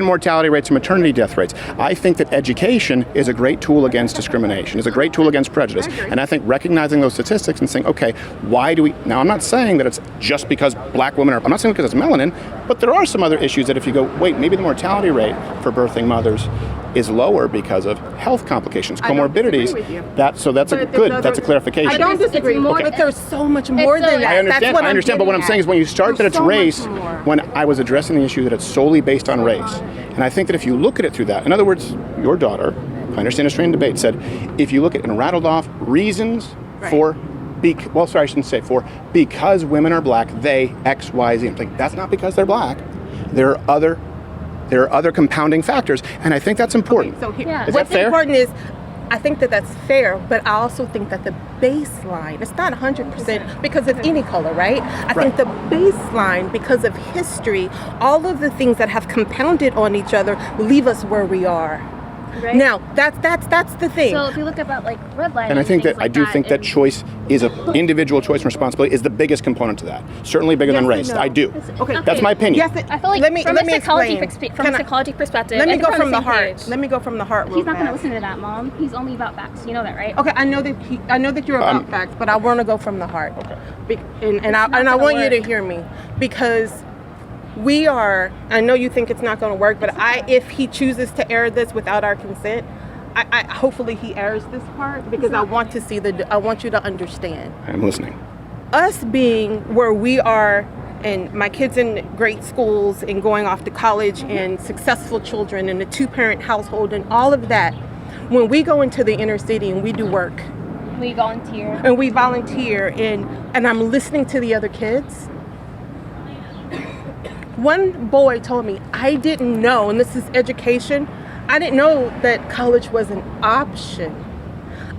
mortality rates and maternity death rates. I think that education is a great tool against discrimination. Is a great tool against prejudice. And I think recognizing those statistics and saying, okay, why do we? Now, I'm not saying that it's just because black women are. I'm not saying because it's melanin, but there are some other issues that if you go, wait, maybe the mortality rate for birthing mothers is lower because of health complications, comorbidities. That's a clarification. I don't disagree, but there's so much more than that. I understand, but what I'm saying is when you start that it's race, when I was addressing the issue that it's solely based on race, and I think that if you look at it through that, in other words, your daughter, I understand a strained debate, said, if you look at and rattled off reasons for, because women are black, they X, Y, Z. I'm like, that's not because they're black. There are other compounding factors, and I think that's important. Okay, so is that fair? What's important is, I think that that's fair, but I also think that the baseline, it's not 100% because of any color, right? I think the baseline, because of history, all of the things that have compounded on each other leave us where we are. Right. Now, that's the thing. So if you look about like redlining, and I think that I do think that choice is an individual choice and responsibility is the biggest component to that. Certainly bigger than race. I do. Okay, that's my opinion. Yes, I feel like from a psychology perspective. Let me go from the heart. Let me go from the heart. He's not going to listen to that, Mom. He's only about facts. You know that, right? Okay, I know that you're about facts, but I want to go from the heart. Okay. And I want you to hear me, because I know you think it's not going to work, but if he chooses to air this without our consent, I hopefully he airs this part, because I want you to understand. I'm listening. Us being where we are, and my kids in great schools and going off to college and successful children and a 2-parent household and all of that, when we go into the inner city and we do work. We volunteer. And I'm listening to the other kids. One boy told me, I didn't know, and this is education, I didn't know that college was an option.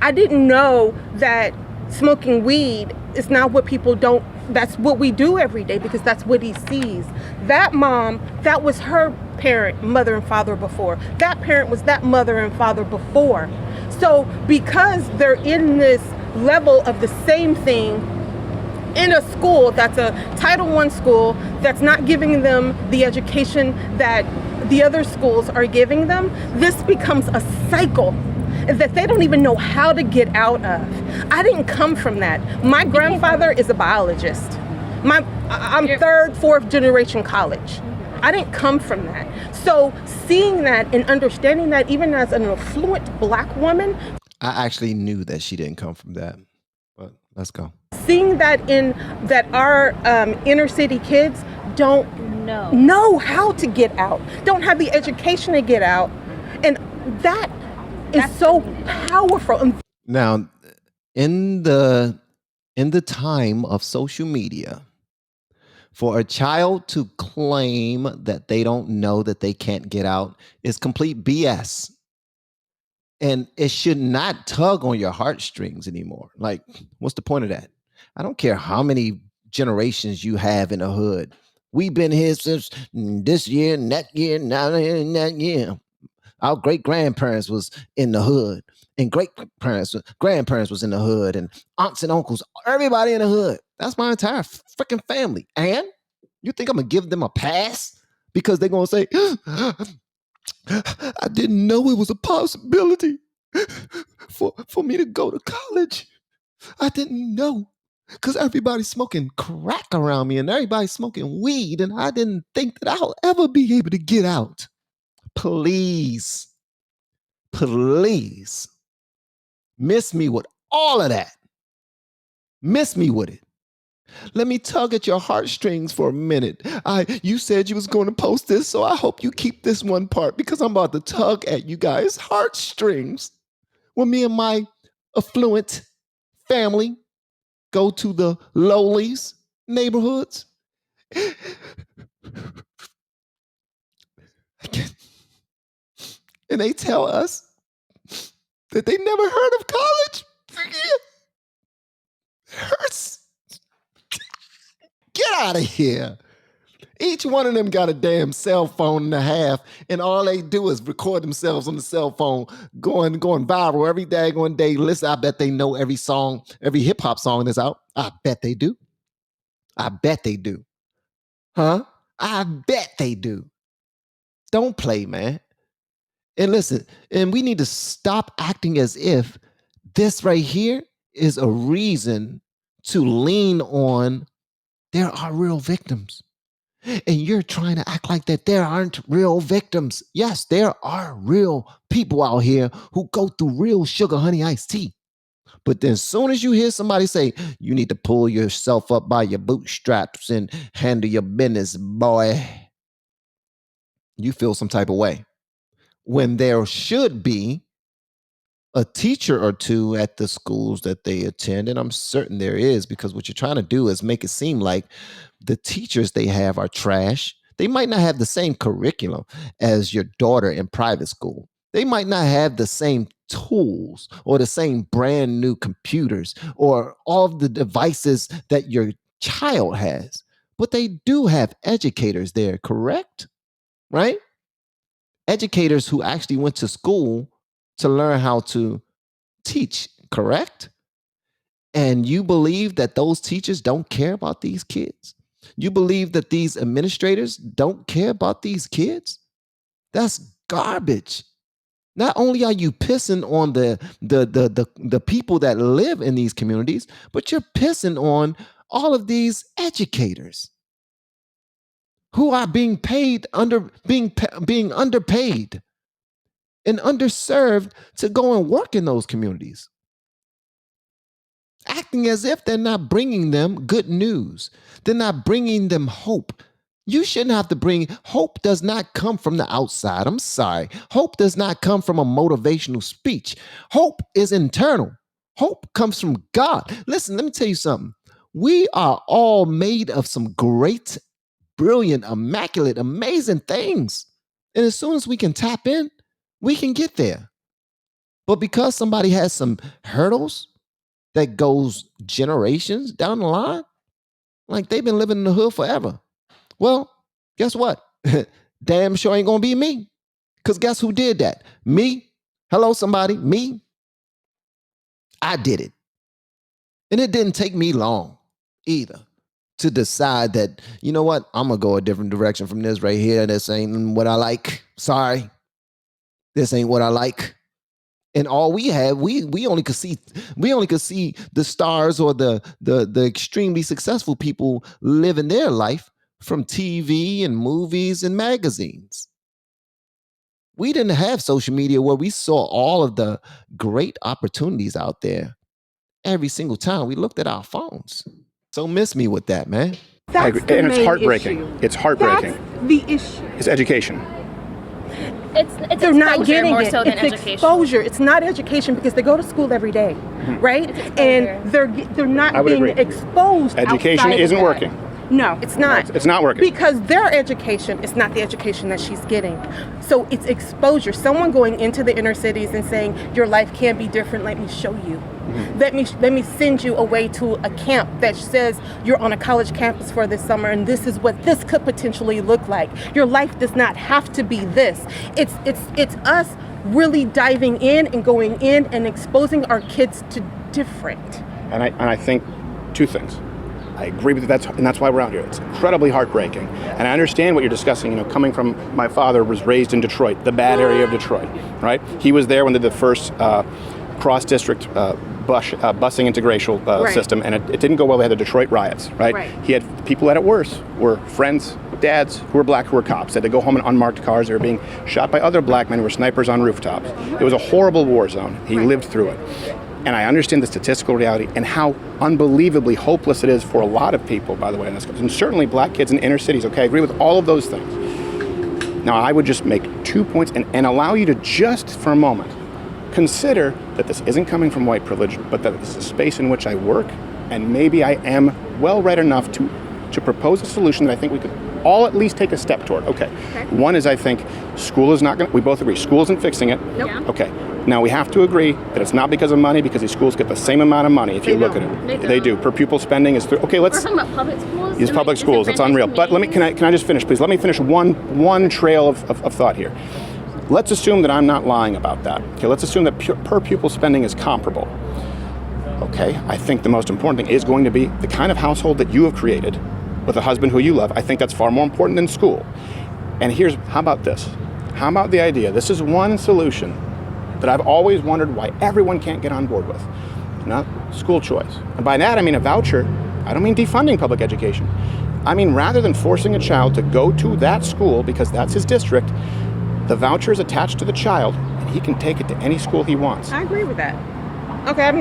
I didn't know that smoking weed is not what people don't, that's what we do every day, because that's what he sees. That mom, that was her parent, mother and father before. That parent was that mother and father before. So because they're in this level of the same thing, in a school that's a Title I school that's not giving them the education that the other schools are giving them, this becomes a cycle that they don't even know how to get out of. I didn't come from that. My grandfather is a biologist. I'm third, fourth generation college. I didn't come from that. So seeing that and understanding that, even as an affluent Black woman, I actually knew that she didn't come from that, but let's go. seeing that our inner city kids don't know how to get out, don't have the education to get out, and that's so powerful. Now, in the time of social media, for a child to claim that they don't know that they can't get out is complete BS. And it should not tug on your heartstrings anymore. Like, what's the point of that? I don't care how many generations you have in the hood. We've been here since this year, and that year, now and that year. Our great grandparents was in the hood, and grandparents was in the hood, and aunts and uncles, everybody in the hood. That's my entire freaking family. And you think I'm gonna give them a pass because they're gonna say, I didn't know it was a possibility for me to go to college. I didn't know, because everybody's smoking crack around me and everybody's smoking weed, and I didn't think that I'll ever be able to get out. Please, miss me with all of that. Miss me with it. Let me tug at your heartstrings for a minute. You said you was going to post this, so I hope you keep this one part, because I'm about to tug at you guys' heartstrings. When me and my affluent family go to the lowlies neighborhoods, and they tell us that they never heard of college. It hurts. Get out of here. Each one of them got a damn cell phone and a half, and all they do is record themselves on the cell phone, going viral every daggone day. Listen, I bet they know every song, every hip hop song that's out. I bet they do. I bet they do. Huh? I bet they do. Don't play, man. And listen, and we need to stop acting as if this right here is a reason to lean on there are real victims. And you're trying to act like that there aren't real victims. Yes, there are real people out here who go through real sugar honey iced tea. But then as soon as you hear somebody say, you need to pull yourself up by your bootstraps and handle your business, boy, you feel some type of way. When there should be a teacher or two at the schools that they attend, and I'm certain there is, because what you're trying to do is make it seem like the teachers they have are trash. They might not have the same curriculum as your daughter in private school. They might not have the same tools or the same brand new computers or all of the devices that your child has, but they do have educators there, correct? Right? Educators who actually went to school to learn how to teach, correct? And you believe that those teachers don't care about these kids? You believe that these administrators don't care about these kids? That's garbage. Not only are you pissing on the people that live in these communities, but you're pissing on all of these educators who are being paid being underpaid and underserved to go and work in those communities, acting as if they're not bringing them good news. They're not bringing them hope. You shouldn't have to bring hope. Does not come from the outside. I'm sorry. Hope does not come from a motivational speech. Hope is internal. Hope comes from God. Listen, let me tell you something. We are all made of some great, brilliant, immaculate, amazing things. And as soon as we can tap in, we can get there. But because somebody has some hurdles that goes generations down the line, like they've been living in the hood forever. Well, guess what? Damn sure ain't gonna be me. Because guess who did that? Me. Hello, somebody. Me. I did it. And it didn't take me long. either to decide that, you know what, I'm going to go a different direction from this right here. This ain't what I like. Sorry. This ain't what I like. And all we have, we only could see the stars or the extremely successful people living their life from TV and movies and magazines. We didn't have social media where we saw all of the great opportunities out there every single time we looked at our phones. So miss me with that, man. I agree. And it's heartbreaking. Issue. It's heartbreaking. That's the issue. It's education. It's they're not getting more it. so than It's education. exposure. It's not education because they go to school every day, right? And they're not being exposed. Education isn't working. No, it's not. It's not working. Because their education is not the education that she's getting. So it's exposure. Someone going into the inner cities and saying, your life can be different, let me show you. Let me send you away to a camp that says you're on a college campus for this summer and this is what this could potentially look like. Your life does not have to be this. It's us really diving in and going in and exposing our kids to different. And I think two things. I agree with that, and that's why we're out here. It's incredibly heartbreaking. And I understand what you're discussing, coming from my father was raised in Detroit, the bad area of Detroit, right? He was there when they did the first cross-district busing interracial system, and it didn't go well. They had the Detroit riots, right? He had people who had it worse, were friends, dads who were black who were cops, had to go home in unmarked cars. They were being shot by other black men who were snipers on rooftops. It was a horrible war zone. He lived through it. And I understand the statistical reality and how unbelievably hopeless it is for a lot of people, by the way, in this country, and certainly black kids in inner cities. Okay, I agree with all of those things. Now, I would just make 2 points and allow you to just for a moment consider that this isn't coming from white privilege, but that this is a space in which I work, and maybe I am well-read enough to propose a solution that I think we could all at least take a step toward. Okay. One is I think school is not going to, we both agree, school isn't fixing it. Nope. Okay. Now we have to agree that it's not because of money, because these schools get the same amount of money if you look at it. They do. Per pupil spending is, okay, let's. We're talking about public schools? These public schools, it's unreal. But can I just finish, please? Let me finish one trail of thought here. Let's assume that I'm not lying about that. Okay, let's assume that per pupil spending is comparable. Okay, I think the most important thing is going to be the kind of household that you have created with a husband who you love. I think that's far more important than school. And how about this? How about the idea? This is one solution that I've always wondered why everyone can't get on board with. Not school choice. And by that I mean a voucher. I don't mean defunding public education. I mean rather than forcing a child to go to that school because that's his district, the voucher is attached to the child and he can take it to any school he wants. I agree with that. Okay, I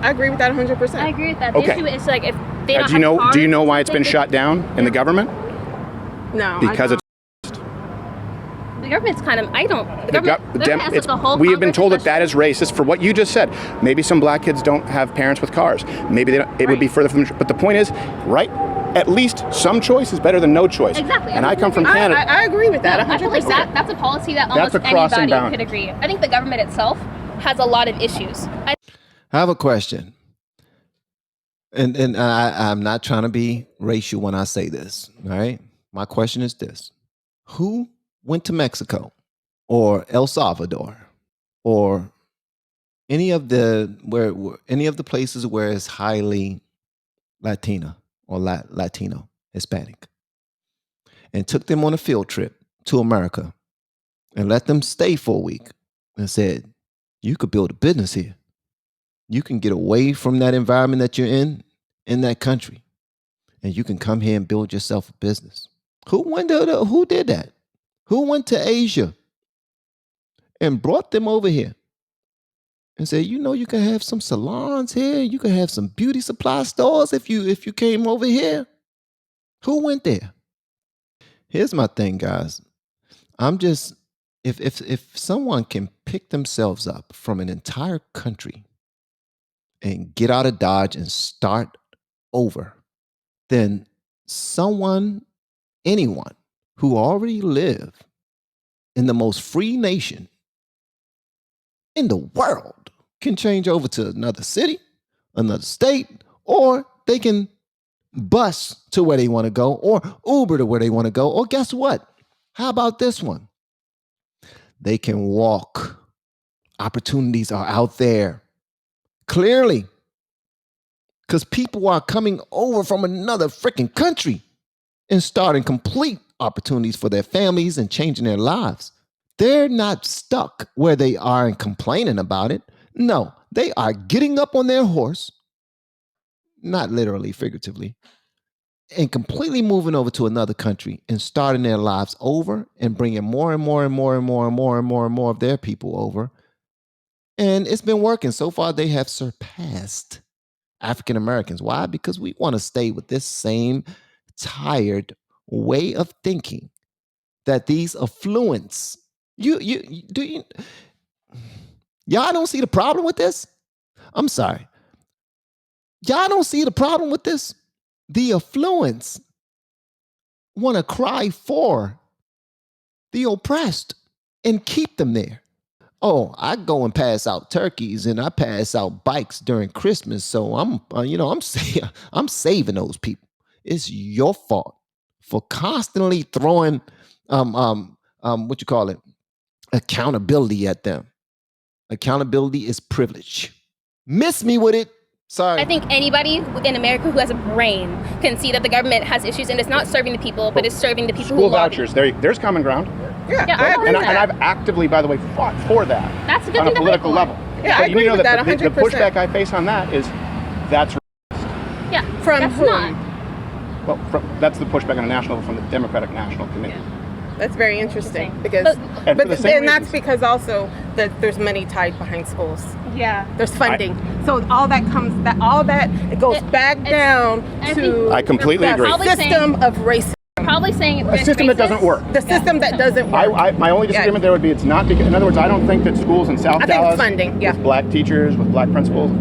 agree with that 100%. I agree with that. The issue is like if they don't do you know why it's been shut down in the government? No. Because it's the government's kind of, the government has the whole we have been told that is racist for what you just said. Maybe some black kids don't have parents with cars. Maybe it would be further from, but the point is, right? At least some choice is better than no choice. Exactly. And I come from Canada. I agree with that 100%. I feel like that's a policy that almost anybody could agree. I think the government itself has a lot of issues. I have a question. And I'm not trying to be racial when I say this, all right? My question is this. Who went to Mexico or El Salvador or any of the places where it's highly Latina or Latino, Hispanic, and took them on a field trip to America and let them stay for a week and said, you could build a business here. You can get away from that environment that you're in that country, and you can come here and build yourself a business. Who did that? Who went to Asia and brought them over here and said, you can have some salons here. You can have some beauty supply stores if you came over here. Who went there? Here's my thing, guys. If someone can pick themselves up from an entire country and get out of Dodge and start over, then anyone who already live in the most free nation in the world can change over to another city, another state, or they can bus to where they want to go or Uber to where they want to go. Or guess what? How about this one? They can walk. Opportunities are out there. Clearly, because people are coming over from another freaking country and starting complete opportunities for their families and changing their lives. They're not stuck where they are and complaining about it. No, they are getting up on their horse, not literally, figuratively, and completely moving over to another country and starting their lives over and bringing more and more and more and more and more and more and more of their people over. And it's been working. So far, they have surpassed African Americans. Why? Because we want to stay with this same tired way of thinking that these affluents, y'all don't see the problem with this? I'm sorry. Y'all don't see the problem with this? The affluents want to cry for the oppressed and keep them there. Oh, I go and pass out turkeys and I pass out bikes during Christmas, so I'm saving those people. It's your fault for constantly throwing what you call it, accountability at them. Accountability is privilege. Miss me with it. Sorry. I think anybody in America who has a brain can see that the government has issues and it's not serving the people, but it's serving the people who School lobby. vouchers, there's common ground. Yeah, Yeah, I agree And with that. I've actively, by the way, fought for that That's a good on a thing to political fight for. level. Yeah, But I you agree know with that that the 100%. pushback I face on that is that's Yeah, From that's whom? not. that's the pushback on a national level from the Democratic National Committee. That's very interesting Interesting. because, And for the same that's reasons. because also that there's money tied behind schools. Yeah. There's funding, so all that it goes back down I to think I completely the agree. Probably system of racism, Probably saying A system that doesn't work. the system that doesn't work. My only disagreement there would be it's not because, in other words, I don't think that schools in South I think Dallas it's funding, yeah. with black teachers, with black principals,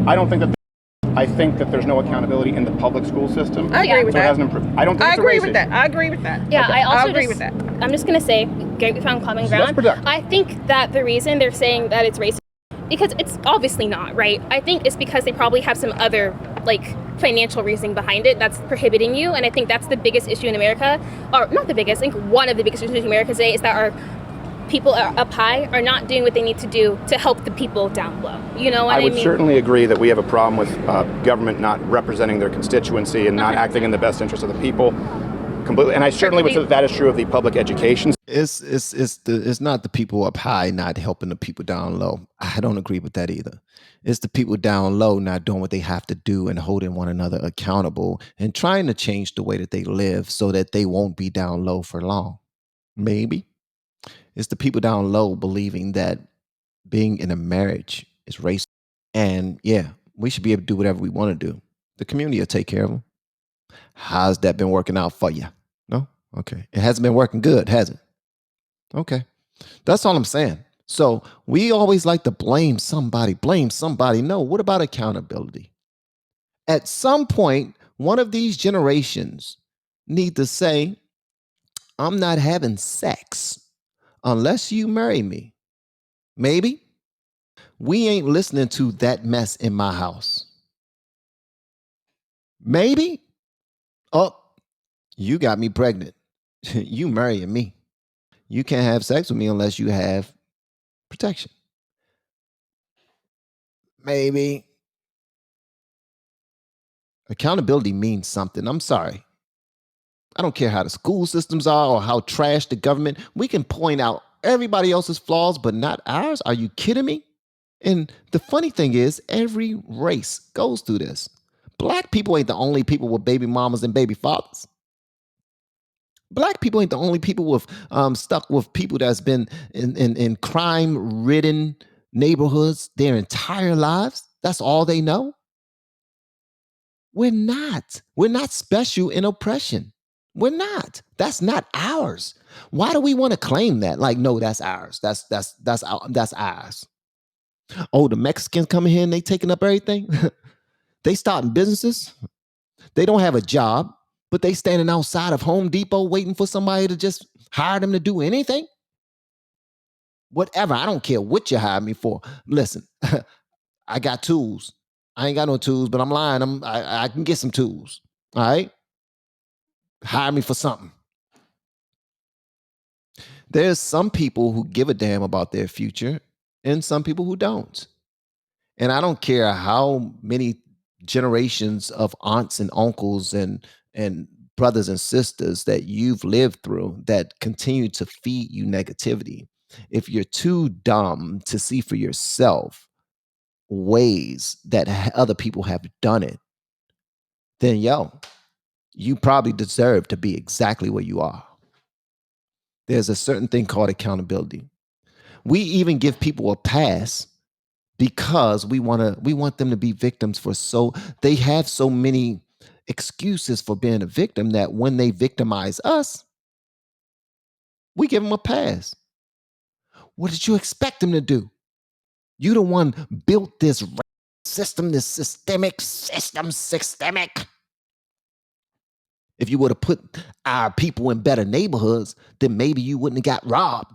I think that there's no accountability in the public school system. I agree with so it that. hasn't improved. I don't think I it's a agree race with issue. that. I agree with that. Yeah, Okay. I also agree just, with that. I'm just gonna say, we found common So that's ground. productive. I think that the reason they're saying that it's racist, because it's obviously not, right? I think it's because they probably have some other financial reasoning behind it that's prohibiting you, and I think that's the biggest issue in America, or not the biggest. I think one of the biggest issues in America today is that our people up high are not doing what they need to do to help the people down low. You know what I I would mean? certainly agree that we have a problem with government not representing their constituency and not acting in the best interest of the people. Completely, and I certainly would say that is true of the public education. It's not the people up high not helping the people down low. I don't agree with that either. It's the people down low not doing what they have to do and holding one another accountable and trying to change the way that they live so that they won't be down low for long. Maybe. It's the people down low believing that being in a marriage is racist. And yeah, we should be able to do whatever we want to do. The community will take care of them. How's that been working out for you? No? Okay. It hasn't been working good, has it? Okay. That's all I'm saying. So we always like to blame somebody. No, what about accountability? At some point, one of these generations need to say, I'm not having sex unless you marry me. Maybe. We ain't listening to that mess in my house. Maybe. Oh, you got me pregnant. You marrying me. You can't have sex with me unless you have protection. Maybe. Accountability means something. I'm sorry. I don't care how the school systems are or how trash the government. We can point out everybody else's flaws, but not ours. Are you kidding me? And the funny thing is, every race goes through this. Black people ain't the only people with baby mamas and baby fathers. Black people ain't the only people with stuck with people that's been in crime-ridden neighborhoods their entire lives. That's all they know. We're not. We're not special in oppression. We're not. That's not ours. Why do we want to claim that? Like, no, that's ours. That's ours. Oh, the Mexicans coming here and they taking up everything. They starting businesses. They don't have a job, but they standing outside of Home Depot waiting for somebody to just hire them to do anything. Whatever. I don't care what you hire me for. Listen, I got tools. I ain't got no tools, but I'm lying. I can get some tools. All right. Hire me for something. There's some people who give a damn about their future and some people who don't. And I don't care how many generations of aunts and uncles and brothers and sisters that you've lived through that continue to feed you negativity. If you're too dumb to see for yourself ways that other people have done it, then you probably deserve to be exactly where you are. There's a certain thing called accountability. We even give people a pass because we want them to be victims they have so many excuses for being a victim that when they victimize us, we give them a pass. What did you expect them to do? You the one built this system, this systemic. If you would have put our people in better neighborhoods, then maybe you wouldn't have got robbed.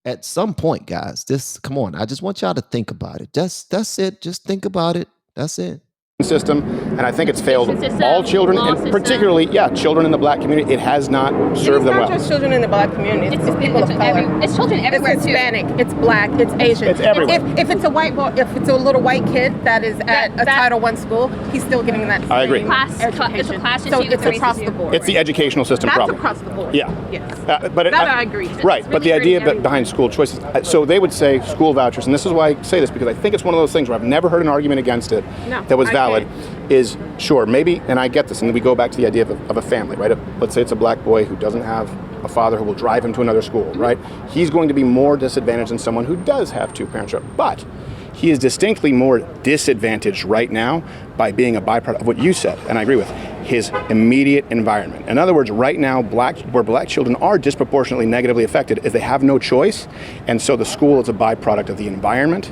At some point, guys, come on. I just want y'all to think about it. That's it. Just think about it. That's it. System, and I think it's failed System, all children, law and system. particularly, children in the black community. It has not served them It's not well. just children in the black community. It's people of color. It's children everywhere It's too. Hispanic. It's black. It's Asian. It's everywhere. If it's a white boy, if it's a little white kid that is at a Title I school, he's still getting that. I agree. same It's a education. class So issue, it's it's a across race the issue. board. It's the educational system That's problem. across the board. Yeah. Yes. But I agree. Right, but the really idea hurting behind school choices, so they would say school vouchers, and this is why I say this, because I think it's one of those things where I've never heard an argument against it No, that was I valid, can't. is sure, maybe, and I get this, and we go back to the idea of a family, right? Let's say it's a black boy who doesn't have a father who will drive him to another school, right? He's going to be more disadvantaged than someone who does have two parents, but he is distinctly more disadvantaged right now by being a byproduct of what you said, and I agree with, his immediate environment. In other words, right now, where black children are disproportionately negatively affected is they have no choice, and so the school is a byproduct of the environment,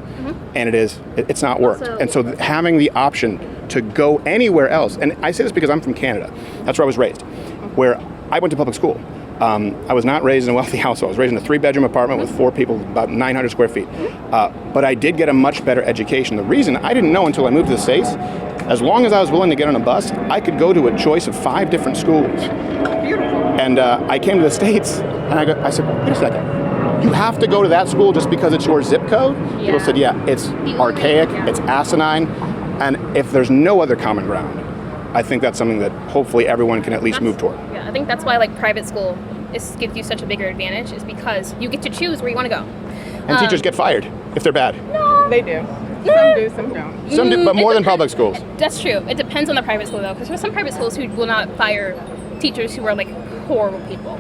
and it's not worked. And so having the option to go anywhere else, and I say this because I'm from Canada, that's where I was raised, where I went to public school. I was not raised in a wealthy household. I was raised in a 3-bedroom apartment with 4 people, about 900 square feet. But I did get a much better education. The reason I didn't know until I moved to the States, as long as I was willing to get on a bus, I could go to a choice of 5 different schools. Beautiful. And I came to the States, and I said, wait a second. You have to go to that school just because it's your zip code? Yeah. People said, yeah, it's archaic, it's asinine, and if there's no other common ground, I think that's something that hopefully everyone can at least move toward. Yeah, I think that's why private school gives you such a bigger advantage, is because you get to choose where you want to go. And teachers get fired if they're bad. They do. Some do, some don't. Some do, but more than depends. public schools. That's true. It depends on the private school though, because there's some private schools who will not fire teachers who are horrible people.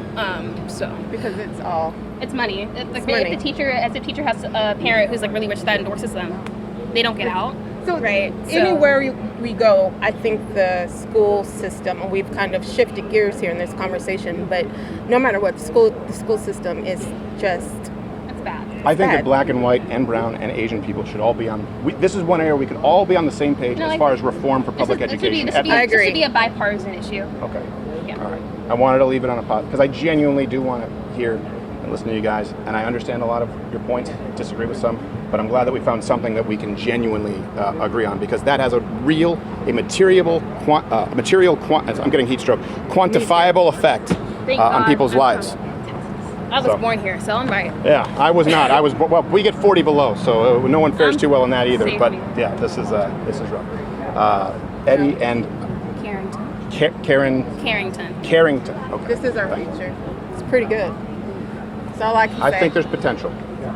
Because it's money. money. If the teacher has a parent who's really rich that endorses them, they don't get out. So right. Anywhere we go, I think the school system, and we've kind of shifted gears here in this conversation, but no matter what, the school system is just It's bad. I think bad. that black and white and brown and Asian people should all be on. This is one area we could all be on the same page as far as reform for public education. I agree. This should be a bipartisan issue. Okay. Yeah. All right. I wanted to leave it on a pot because I genuinely do want to hear and listen to you guys, and I understand a lot of your points, disagree with some, but I'm glad that we found something that we can genuinely agree on, because that has I'm getting heat stroke, quantifiable effect on people's lives. I was born here, so I'm right. Yeah, I was not. We get 40 below, so no one fares too well in that either. Same But here. yeah, this is rough. Eddie and Carrington. Carrington. Okay. This is our future. It's pretty good. That's all I can say. I think there's potential.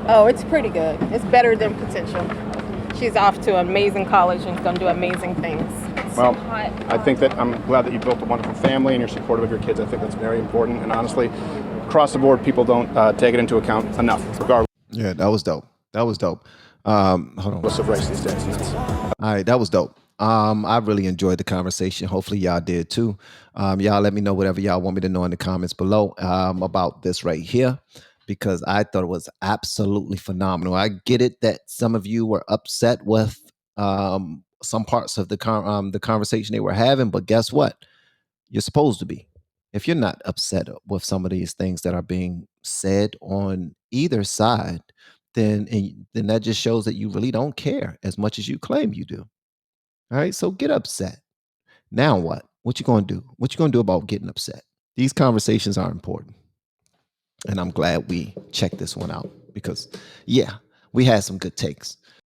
Oh, it's pretty good. It's better than potential. She's off to an amazing college and going to do amazing things. Well, I think that I'm glad that you built a wonderful family and you're supportive of your kids. I think that's very important. And honestly, across the board, people don't take it into account enough, regardless Yeah, that was dope. Hold on. of race these days. And that's, All right, that was dope. I really enjoyed the conversation. Hopefully y'all did too. Y'all let me know whatever y'all want me to know in the comments below about this right here, because I thought it was absolutely phenomenal. I get it that some of you were upset with some parts of the conversation they were having, but guess what? You're supposed to be. If you're not upset with some of these things that are being said on either side, then that just shows that you really don't care as much as you claim you do. All right, so get upset. Now what? What you gonna do? What you gonna do about getting upset? These conversations are important. And I'm glad we checked this one out because, yeah, we had some good takes.